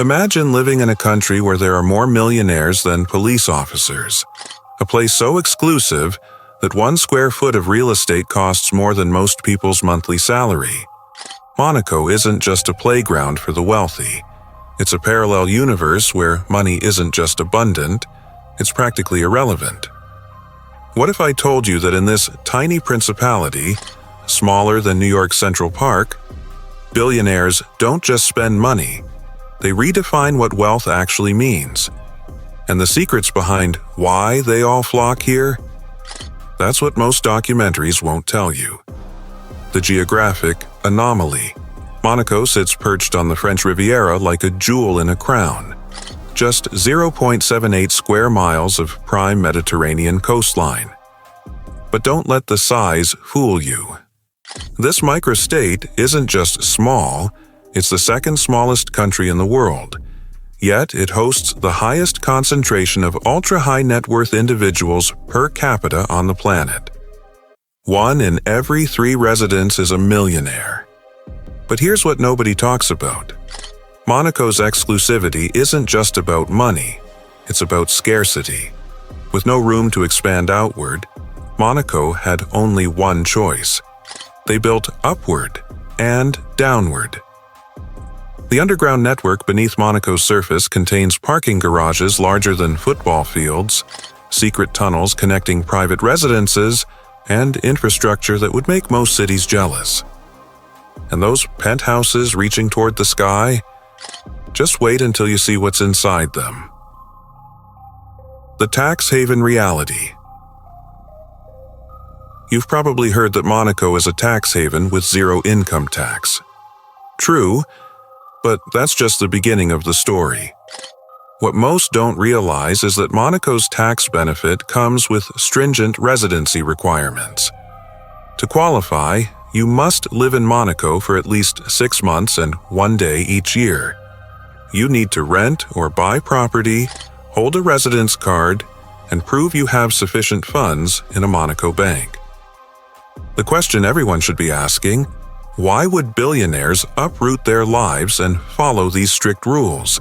Imagine living in a country where there are more millionaires than police officers. A place so exclusive that 1 square foot of real estate costs more than most people's monthly salary. Monaco isn't just a playground for the wealthy. It's a parallel universe where money isn't just abundant, it's practically irrelevant. What if I told you that in this tiny principality, smaller than New York Central Park, billionaires don't just spend money, they redefine what wealth actually means. And the secrets behind why they all flock here? That's what most documentaries won't tell you. The geographic anomaly. Monaco sits perched on the French Riviera like a jewel in a crown. Just 0.78 square miles of prime Mediterranean coastline. But don't let the size fool you. This microstate isn't just small, it's the second smallest country in the world. Yet it hosts the highest concentration of ultra-high net worth individuals per capita on the planet. 1 in every 3 residents is a millionaire. But here's what nobody talks about. Monaco's exclusivity isn't just about money, it's about scarcity. With no room to expand outward, Monaco had only one choice. They built upward and downward. The underground network beneath Monaco's surface contains parking garages larger than football fields, secret tunnels connecting private residences, and infrastructure that would make most cities jealous. And those penthouses reaching toward the sky? Just wait until you see what's inside them. The tax haven reality. You've probably heard that Monaco is a tax haven with zero income tax. True, but that's just the beginning of the story. What most don't realize is that Monaco's tax benefit comes with stringent residency requirements. To qualify, you must live in Monaco for at least 6 months and 1 day each year. You need to rent or buy property, hold a residence card, and prove you have sufficient funds in a Monaco bank. The question everyone should be asking: why would billionaires uproot their lives and follow these strict rules?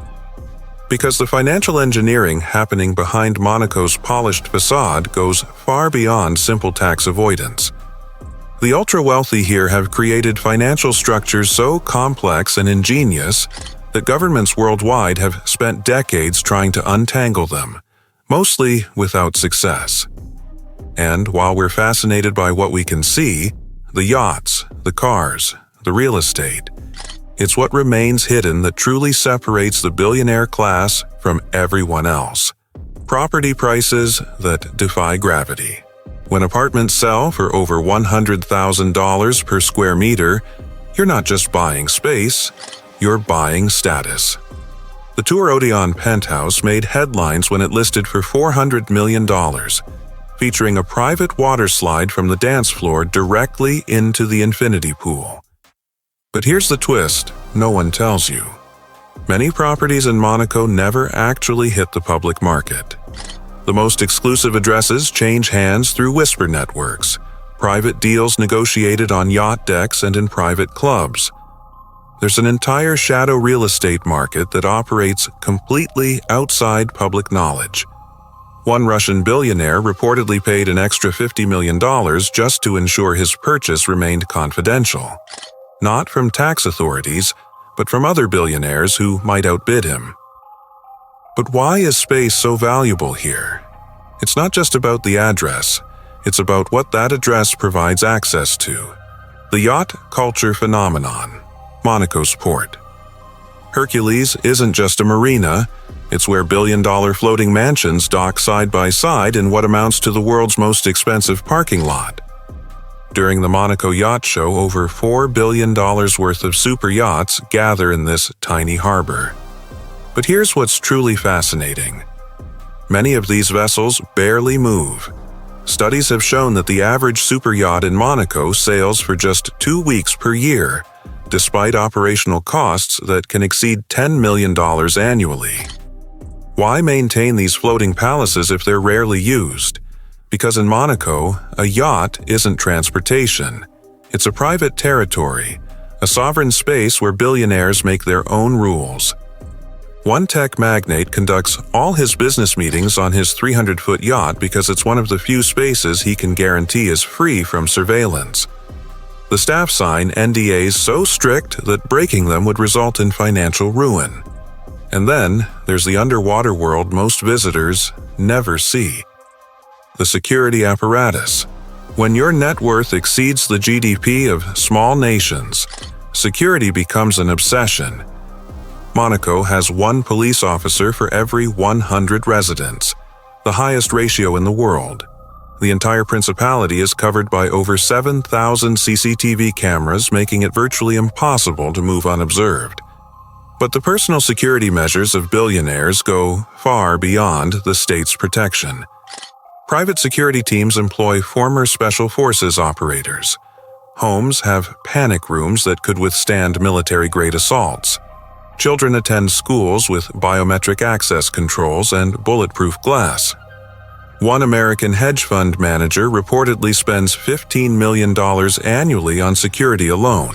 Because the financial engineering happening behind Monaco's polished facade goes far beyond simple tax avoidance. The ultra-wealthy here have created financial structures so complex and ingenious that governments worldwide have spent decades trying to untangle them, mostly without success. And while we're fascinated by what we can see, the yachts, the cars, the real estate, it's what remains hidden that truly separates the billionaire class from everyone else. Property prices that defy gravity. When apartments sell for over $100,000 per square meter, you're not just buying space, you're buying status. The Tour Odeon penthouse made headlines when it listed for $400 million, featuring a private water slide from the dance floor directly into the infinity pool. But here's the twist no one tells you. Many properties in Monaco never actually hit the public market. The most exclusive addresses change hands through whisper networks, private deals negotiated on yacht decks and in private clubs. There's an entire shadow real estate market that operates completely outside public knowledge. One Russian billionaire reportedly paid an extra $50 million just to ensure his purchase remained confidential. Not from tax authorities, but from other billionaires who might outbid him. But why is space so valuable here? It's not just about the address, it's about what that address provides access to. The yacht culture phenomenon, Monaco's port. Hercules isn't just a marina, it's where billion-dollar floating mansions dock side by side in what amounts to the world's most expensive parking lot. During the Monaco Yacht Show, over $4 billion worth of super yachts gather in this tiny harbor. But here's what's truly fascinating. Many of these vessels barely move. Studies have shown that the average super yacht in Monaco sails for just 2 weeks per year, despite operational costs that can exceed $10 million annually. Why maintain these floating palaces if they're rarely used? Because in Monaco, a yacht isn't transportation. It's a private territory, a sovereign space where billionaires make their own rules. One tech magnate conducts all his business meetings on his 300-foot yacht because it's one of the few spaces he can guarantee is free from surveillance. The staff sign NDAs so strict that breaking them would result in financial ruin. And then there's the underwater world most visitors never see. The security apparatus. When your net worth exceeds the GDP of small nations, security becomes an obsession. Monaco has one police officer for every 100 residents, the highest ratio in the world. The entire principality is covered by over 7,000 CCTV cameras, making it virtually impossible to move unobserved. But the personal security measures of billionaires go far beyond the state's protection. Private security teams employ former special forces operators. Homes have panic rooms that could withstand military-grade assaults. Children attend schools with biometric access controls and bulletproof glass. One American hedge fund manager reportedly spends $15 million annually on security alone,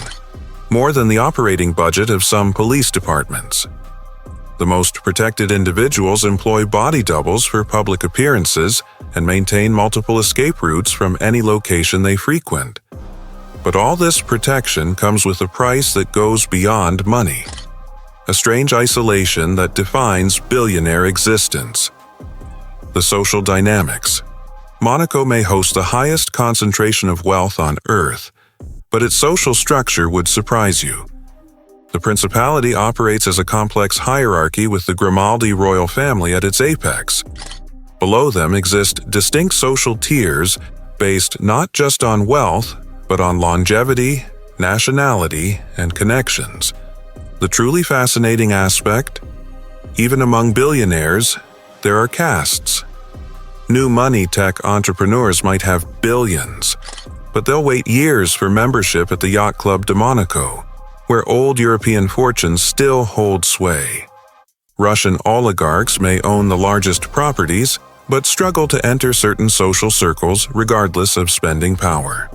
more than the operating budget of some police departments. The most protected individuals employ body doubles for public appearances and maintain multiple escape routes from any location they frequent. But all this protection comes with a price that goes beyond money. A strange isolation that defines billionaire existence. The social dynamics. Monaco may host the highest concentration of wealth on Earth, but its social structure would surprise you. The principality operates as a complex hierarchy with the Grimaldi royal family at its apex. Below them exist distinct social tiers based not just on wealth, but on longevity, nationality, and connections. The truly fascinating aspect? Even among billionaires, there are castes. New money tech entrepreneurs might have billions, but they'll wait years for membership at the Yacht Club de Monaco, where old European fortunes still hold sway. Russian oligarchs may own the largest properties, but struggle to enter certain social circles regardless of spending power.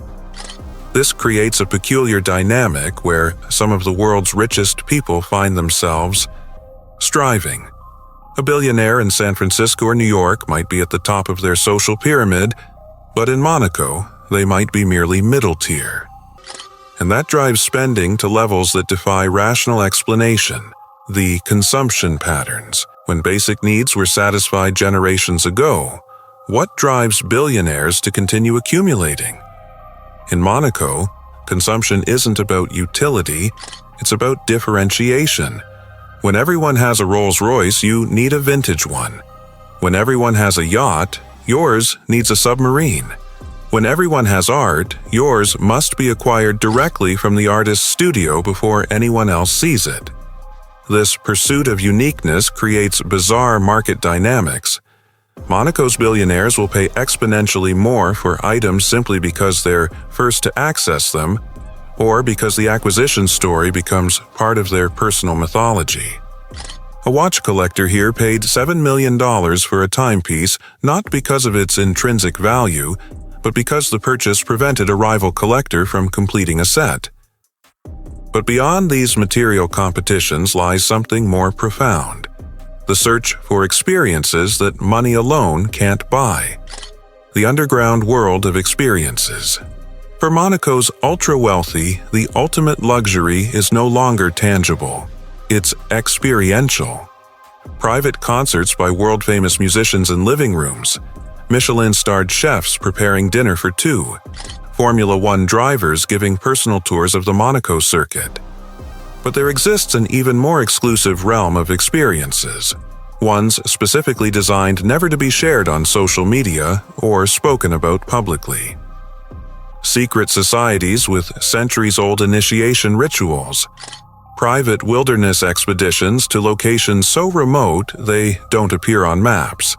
This creates a peculiar dynamic where some of the world's richest people find themselves striving. A billionaire in San Francisco or New York might be at the top of their social pyramid, but in Monaco, they might be merely middle tier. And that drives spending to levels that defy rational explanation. The consumption patterns. When basic needs were satisfied generations ago, what drives billionaires to continue accumulating? In Monaco, consumption isn't about utility, it's about differentiation. When everyone has a Rolls-Royce, you need a vintage one. When everyone has a yacht, yours needs a submarine. When everyone has art, yours must be acquired directly from the artist's studio before anyone else sees it. This pursuit of uniqueness creates bizarre market dynamics. Monaco's billionaires will pay exponentially more for items simply because they're first to access them, or because the acquisition story becomes part of their personal mythology. A watch collector here paid $7 million for a timepiece not because of its intrinsic value, but because the purchase prevented a rival collector from completing a set. But beyond these material competitions lies something more profound. The search for experiences that money alone can't buy. The underground world of experiences. For Monaco's ultra-wealthy, the ultimate luxury is no longer tangible. It's experiential. Private concerts by world-famous musicians in living rooms, Michelin-starred chefs preparing dinner for two, Formula One drivers giving personal tours of the Monaco circuit. But there exists an even more exclusive realm of experiences, ones specifically designed never to be shared on social media or spoken about publicly. Secret societies with centuries-old initiation rituals, private wilderness expeditions to locations so remote they don't appear on maps,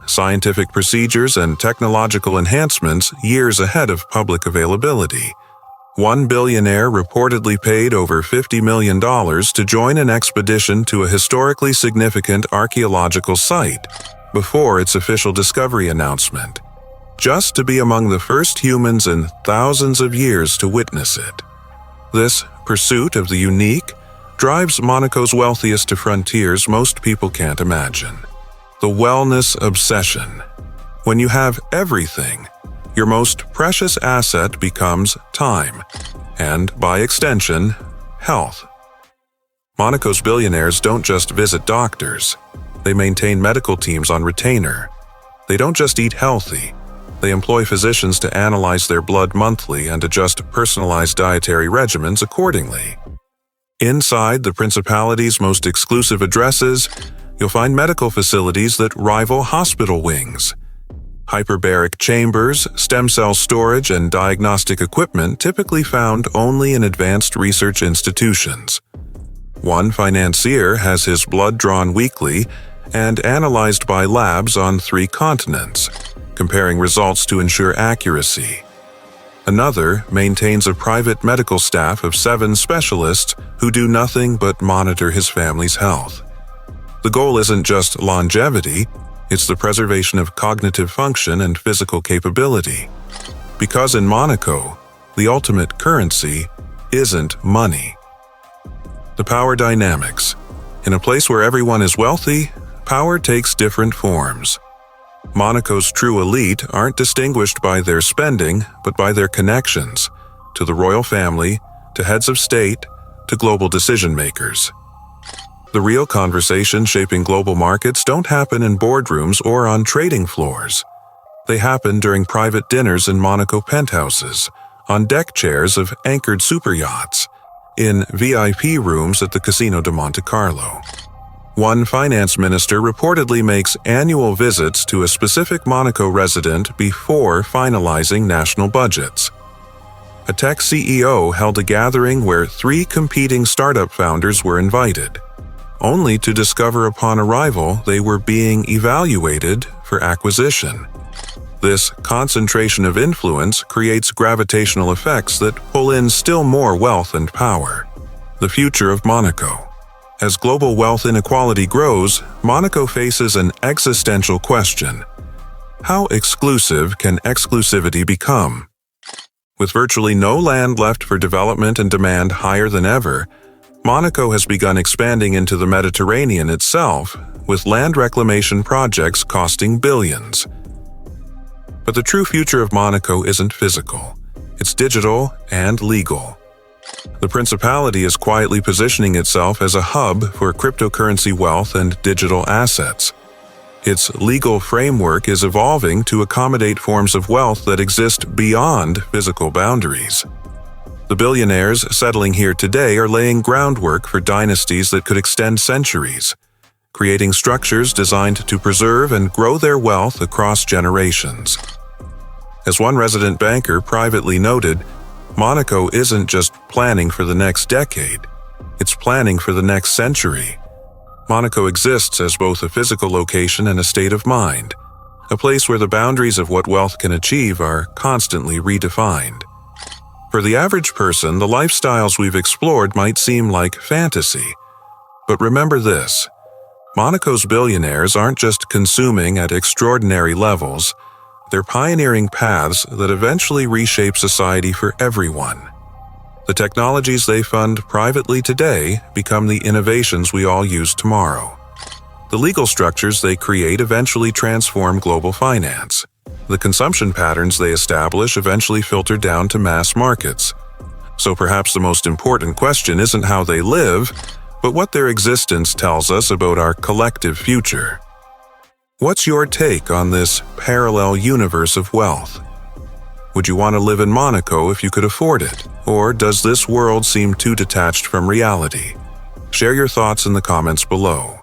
scientific procedures and technological enhancements years ahead of public availability. One billionaire reportedly paid over $50 million to join an expedition to a historically significant archaeological site before its official discovery announcement, just to be among the first humans in thousands of years to witness it. This pursuit of the unique drives Monaco's wealthiest to frontiers most people can't imagine. The wellness obsession. When you have everything, your most precious asset becomes time, and by extension, health. Monaco's billionaires don't just visit doctors. They maintain medical teams on retainer. They don't just eat healthy. They employ physicians to analyze their blood monthly and adjust personalized dietary regimens accordingly. Inside the Principality's most exclusive addresses, you'll find medical facilities that rival hospital wings. Hyperbaric chambers, stem cell storage, and diagnostic equipment typically found only in advanced research institutions. One financier has his blood drawn weekly and analyzed by labs on 3 continents, comparing results to ensure accuracy. Another maintains a private medical staff of 7 specialists who do nothing but monitor his family's health. The goal isn't just longevity, it's the preservation of cognitive function and physical capability. Because in Monaco, the ultimate currency isn't money. The power dynamics. In a place where everyone is wealthy, power takes different forms. Monaco's true elite aren't distinguished by their spending, but by their connections to the royal family, to heads of state, to global decision-makers. The real conversations shaping global markets don't happen in boardrooms or on trading floors. They happen during private dinners in Monaco penthouses, on deck chairs of anchored superyachts, in VIP rooms at the Casino de Monte Carlo. One finance minister reportedly makes annual visits to a specific Monaco resident before finalizing national budgets. A tech CEO held a gathering where 3 competing startup founders were invited, only to discover upon arrival they were being evaluated for acquisition. This concentration of influence creates gravitational effects that pull in still more wealth and power. The future of Monaco. As global wealth inequality grows, Monaco faces an existential question. How exclusive can exclusivity become? With virtually no land left for development and demand higher than ever, Monaco has begun expanding into the Mediterranean itself, with land reclamation projects costing billions. But the true future of Monaco isn't physical. It's digital and legal. The Principality is quietly positioning itself as a hub for cryptocurrency wealth and digital assets. Its legal framework is evolving to accommodate forms of wealth that exist beyond physical boundaries. The billionaires settling here today are laying groundwork for dynasties that could extend centuries, creating structures designed to preserve and grow their wealth across generations. As one resident banker privately noted, Monaco isn't just planning for the next decade, it's planning for the next century. Monaco exists as both a physical location and a state of mind, a place where the boundaries of what wealth can achieve are constantly redefined. For the average person, the lifestyles we've explored might seem like fantasy. But remember this, Monaco's billionaires aren't just consuming at extraordinary levels, they're pioneering paths that eventually reshape society for everyone. The technologies they fund privately today become the innovations we all use tomorrow. The legal structures they create eventually transform global finance. The consumption patterns they establish eventually filter down to mass markets. So perhaps the most important question isn't how they live, but what their existence tells us about our collective future. What's your take on this parallel universe of wealth? Would you want to live in Monaco if you could afford it? Or does this world seem too detached from reality? Share your thoughts in the comments below.